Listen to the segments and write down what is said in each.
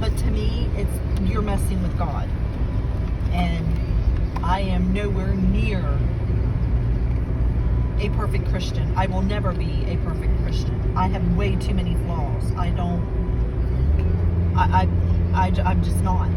But to me, you're messing with God. And I am nowhere near a perfect Christian. I will never be a perfect Christian. I have way too many flaws. I'm just not.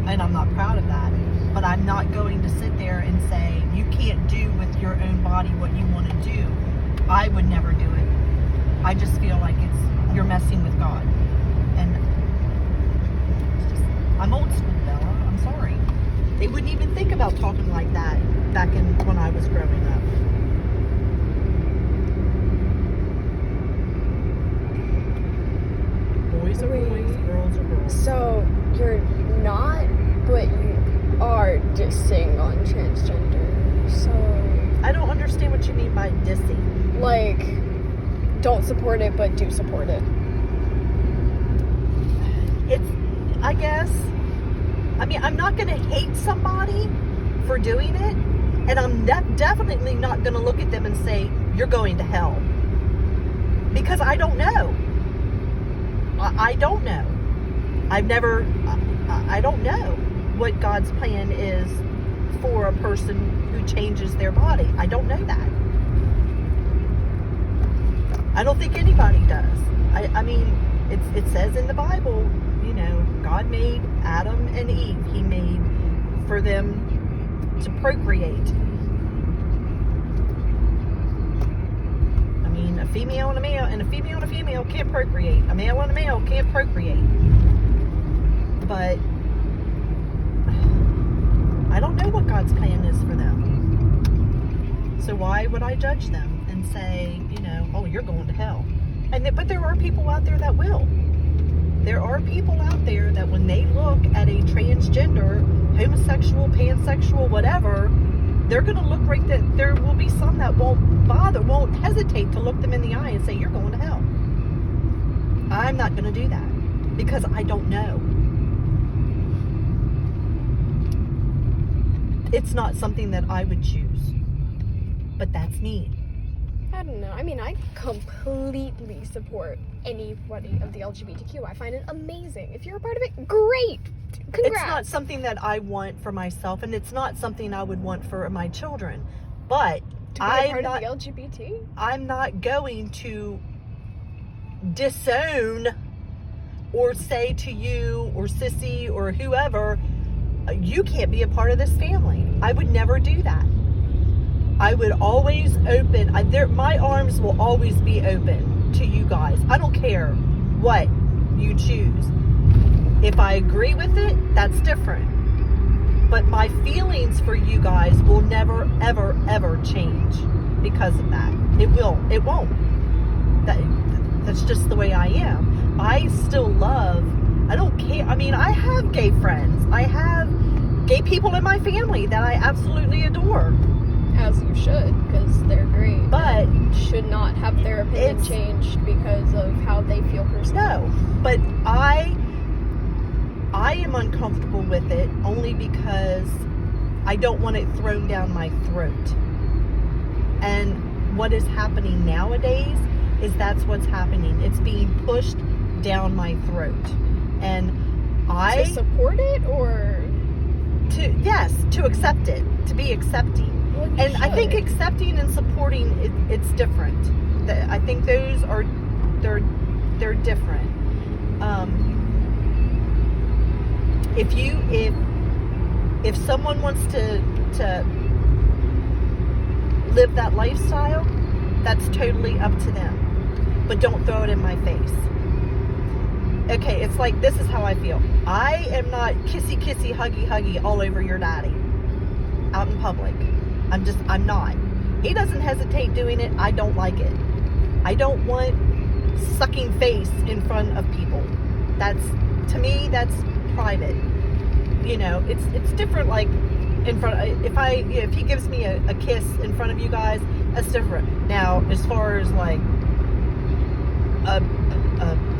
And I'm not proud of that. But I'm not going to sit there and say, you can't do with your own body what you want to do. I would never do it. I just feel like you're messing with God. And I'm old school, Bella. I'm sorry. They wouldn't even think about talking like that back when I was growing up. Boys are boys, girls are girls. So you're not, but you are dissing on transgender. So I don't understand what you mean by dissing. Like, don't support it, but do support it. I guess, I'm not going to hate somebody for doing it, and I'm definitely not going to look at them and say, you're going to hell. Because I don't know. I don't know. I don't know what God's plan is for a person who changes their body. I don't know that. I don't think anybody does. It says in the Bible, God made Adam and Eve. He made for them to procreate. A female and a male, and a female and a female can't procreate. A male and a male can't procreate. But I don't know what God's plan is for them. So why would I judge them and say, oh, you're going to hell? But there are people out there that will. There are people out there that when they look at a transgender, homosexual, pansexual, whatever, they're going to look right there. There will be some that won't hesitate to look them in the eye and say, you're going to hell. I'm not going to do that because I don't know. It's not something that I would choose, but that's me. I don't know. I completely support anybody of the LGBTQ. I find it amazing. If you're a part of it, great. Congrats. It's not something that I want for myself, and it's not something I would want for my children. But I'm not of the LGBT. I'm not going to disown or say to you or Sissy or whoever, you can't be a part of this family. I would never do that. I would always open, my arms will always be open to you guys. I don't care what you choose. If I agree with it, that's different. But my feelings for you guys will never, ever, ever change because of that. It won't. That's just the way I am. I still love, I don't care. I have gay friends. I have gay people in my family that I absolutely adore. As you should, because they're great. But should not have their opinion changed because of how they feel personally. No, but I am uncomfortable with it only because I don't want it thrown down my throat. And what is happening nowadays is that's what's happening. It's being pushed down my throat. And to support it or to accept it, to be accepting. And I think accepting and supporting it's different. I think those are they're different. If someone wants to live that lifestyle, that's totally up to them. But don't throw it in my face. Okay, it's like, this is how I feel. I am not kissy, huggy all over your daddy out in public. I'm not. He doesn't hesitate doing it. I don't like it. I don't want sucking face in front of people. To me, that's private. It's different, like, in front of, if he gives me a kiss in front of you guys, that's different. Now, as far as, like, a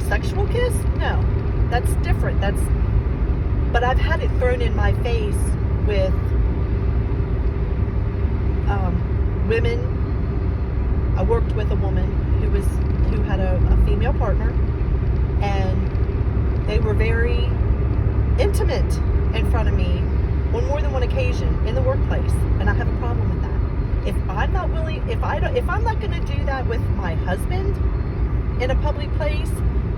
sexual kiss, no, that's different. But I've had it thrown in my face with women. I worked with a woman who had a female partner, and they were very intimate in front of me on more than one occasion in the workplace, and I have a problem with that. If I'm not going to do that with my husband in a public place,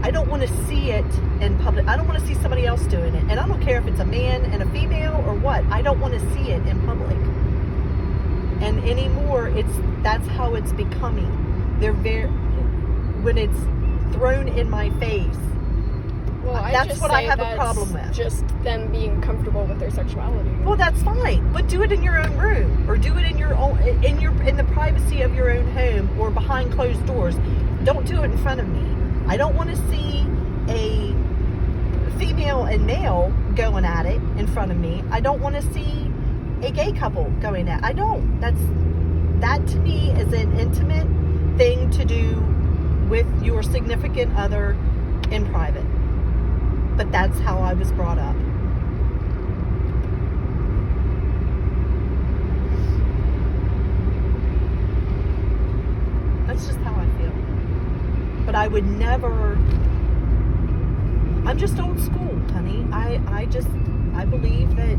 I don't want to see it in public. I don't want to see somebody else doing it, and I don't care if it's a man and a female or what. I don't want to see it in public. And anymore, that's how it's becoming. When it's thrown in my face. Well, That's what I have a problem with. Just them being comfortable with their sexuality. Well, that's fine, but do it in your own room, or do it in the privacy of your own home, or behind closed doors. Don't do it in front of me. I don't want to see a female and male going at it in front of me. I don't want to see a gay couple going at. I don't. That to me is an intimate thing to do with your significant other in private. But that's how I was brought up. That's just how I feel. But I would never. I'm just old school, honey. I believe that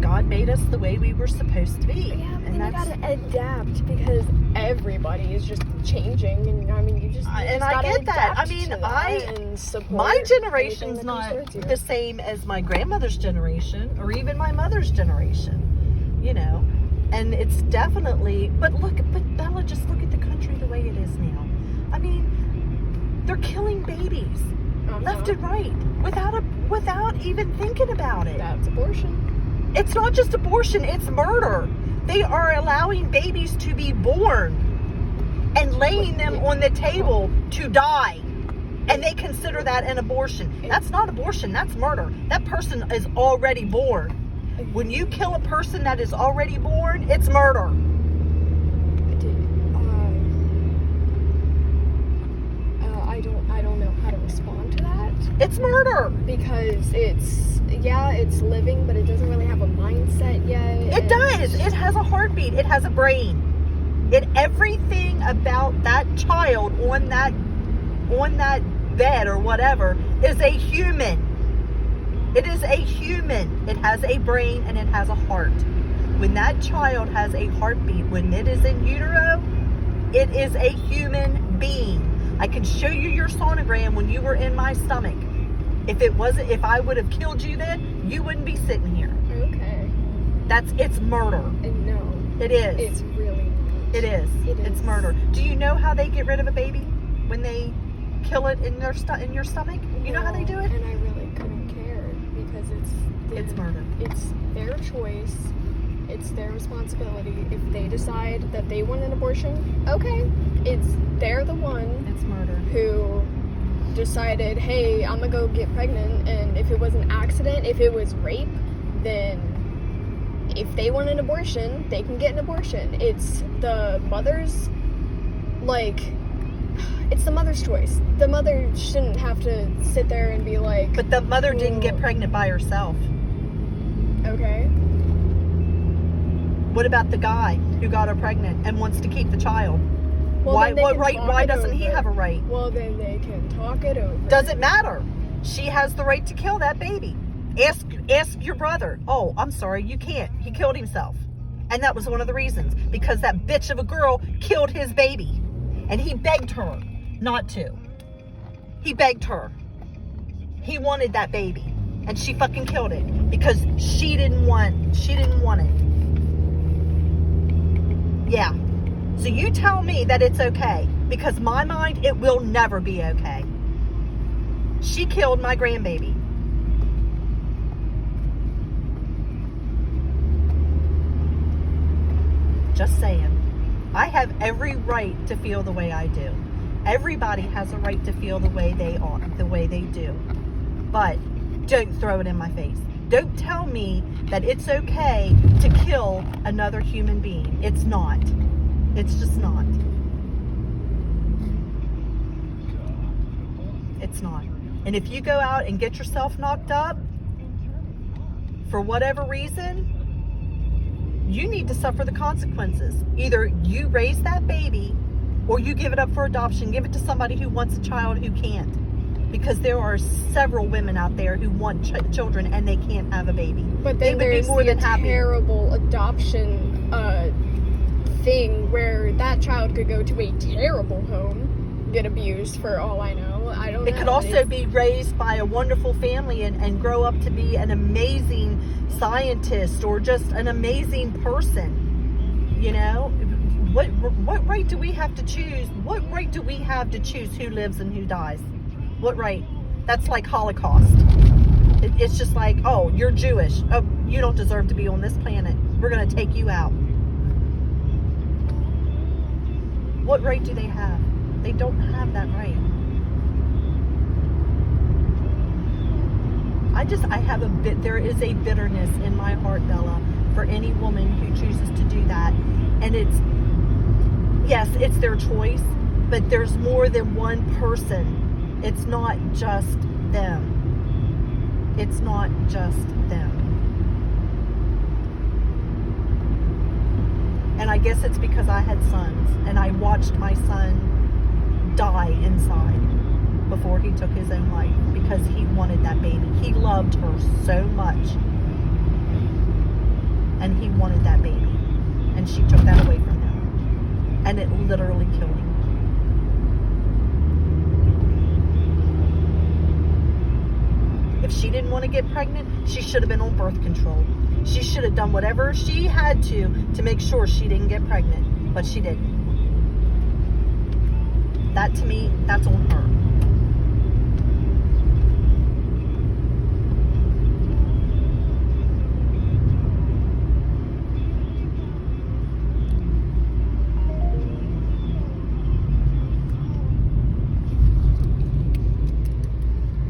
God made us the way we were supposed to be. Yeah, but then you gotta adapt, because everybody is just changing, and I mean, you just I gotta get that. I adapt mean, to that and support my generation's anything that not comes towards you. the same as my grandmother's generation, or even my mother's generation. You know, and it's definitely. But Bella, just look at the country the way it is now. I mean, they're killing babies left and right without even thinking about it. That's abortion. It's not just abortion, it's murder. They are allowing babies to be born and laying them on the table to die. And they consider that an abortion. That's not abortion, that's murder. That person is already born. When you kill a person that is already born, it's murder. I don't know how to respond to that. It's murder. Because it's living, but it doesn't really have a mindset yet. It does. It has a heartbeat. It has a brain. Everything about that child on that bed or whatever is a human. It is a human. It has a brain and it has a heart. When that child has a heartbeat, when it is in utero, it is a human being. I can show you your sonogram when you were in my stomach. If I would have killed you then, you wouldn't be sitting here. Okay. It's murder. No. It is. It's really not. It is. It's murder. Do you know how they get rid of a baby when they kill it in your stomach? You know how they do it? And I really couldn't care, because It's murder. It's their choice. It's their responsibility. If they decide that they want an abortion, okay. They're the one. It's murder. Who decided, hey, I'm gonna go get pregnant, and if it was an accident, if it was rape, then if they want an abortion, they can get an abortion. It's the mother's, it's the mother's choice. The mother shouldn't have to sit there and be like... But the mother didn't get pregnant by herself. Okay. What about the guy who got her pregnant and wants to keep the child? Well, Why doesn't he have a right? Well, then they can talk it over. Doesn't matter. She has the right to kill that baby. Ask your brother. Oh, I'm sorry, you can't. He killed himself. And that was one of the reasons. Because that bitch of a girl killed his baby. And he begged her not to. He begged her. He wanted that baby. And she fucking killed it. Because she didn't want it. Yeah. So you tell me that it's okay, because my mind, it will never be okay. She killed my grandbaby. Just saying. I have every right to feel the way I do. Everybody has a right to feel the way they do. But don't throw it in my face. Don't tell me that it's okay to kill another human being. It's not. It's just not. It's not. And if you go out and get yourself knocked up, for whatever reason, you need to suffer the consequences. Either you raise that baby, or you give it up for adoption. Give it to somebody who wants a child who can't. because there are several women out there who want children and they can't have a baby. But They then would be there's more the than happy. terrible adoption thing where that child could go to a terrible home, get abused for all I know. I don't know. It could also be raised by a wonderful family and grow up to be an amazing scientist or just an amazing person. You know, what right do we have to choose? What right do we have to choose who lives and who dies? What right? That's like Holocaust. It's just like, oh, you're Jewish. Oh, you don't deserve to be on this planet. We're going to take you out. What right do they have? They don't have that right. There is a bitterness in my heart, Bella, for any woman who chooses to do that. And yes, it's their choice, but there's more than one person. It's not just them. It's not just them. And I guess it's because I had sons and I watched my son die inside before he took his own life because he wanted that baby. He loved her so much. And he wanted that baby. And she took that away from him. And it literally killed him. If she didn't want to get pregnant, she should have been on birth control. She should have done whatever she had to make sure she didn't get pregnant. But she didn't. That, to me, that's on her.